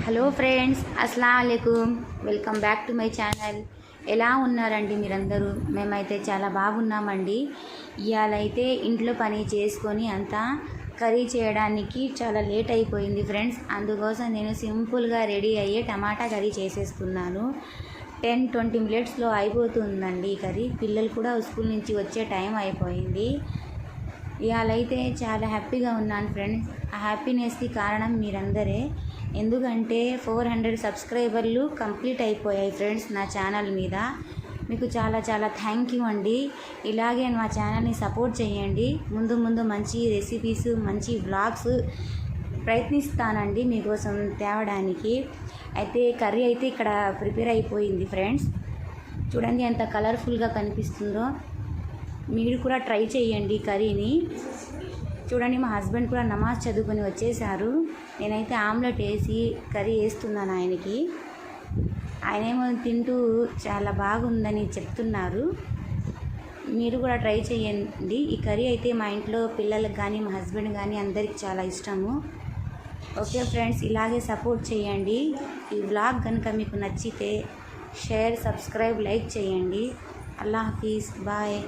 Hello friends, అస్సలాము అలైకుం. Welcome back to my channel. ఎలా ఉన్నారండి మీరందరూ? మేమైతే చాలా బాగున్నామండి. ఇవాళ అయితే ఇంట్లో పని చేసుకొని అంతా కర్రీ చేయడానికి చాలా లేట్ అయిపోయింది ఫ్రెండ్స్. అందుకోసం నేను సింపుల్గా రెడీ అయ్యే టమాటా కర్రీ చేసేస్తున్నాను. 10-20 మినిట్స్లో అయిపోతుందండి ఈ కర్రీ. పిల్లలు కూడా స్కూల్ నుంచి వచ్చే టైం అయిపోయింది. ఇవాళ అయితే చాలా హ్యాపీగా ఉన్నాను ఫ్రెండ్స్. ఆ హ్యాపీనెస్కి కారణం మీరందరే. ఎందుకంటే 400 సబ్స్క్రైబర్లు కంప్లీట్ అయిపోయాయి ఫ్రెండ్స్ నా ఛానల్ మీద. మీకు చాలా చాలా థ్యాంక్ యూ అండి. ఇలాగే మా ఛానల్ని సపోర్ట్ చేయండి. ముందు ముందు మంచి రెసిపీస్, మంచి వ్లాగ్స్ ప్రయత్నిస్తానండి మీకోసం తేవడానికి. అయితే కర్రీ అయితే ఇక్కడ ప్రిపేర్ అయిపోయింది ఫ్రెండ్స్. చూడండి ఎంత కలర్ఫుల్గా కనిపిస్తుందో. మీరు కూడా ట్రై చేయండి కర్రీని. చూడండి, మా హస్బెండ్ కూడా నమాజ్ చదువుకొని వచ్చేసారు. నేనైతే ఆమ్లెట్ వేసి కర్రీ వేస్తున్నాను ఆయనకి. ఆయనేమో తింటూ చాలా బాగుందని చెప్తున్నారు. మీరు కూడా ట్రై చేయండి. ఈ కర్రీ అయితే మా ఇంట్లో పిల్లలకు కానీ మా హస్బెండ్ కానీ అందరికి చాలా ఇష్టము. ఓకే ఫ్రెండ్స్, ఇలాగే సపోర్ట్ చేయండి. ఈ వ్లాగ్ కనుక మీకు నచ్చితే షేర్, సబ్స్క్రైబ్, లైక్ చేయండి. అల్లా హఫీజ్, బాయ్.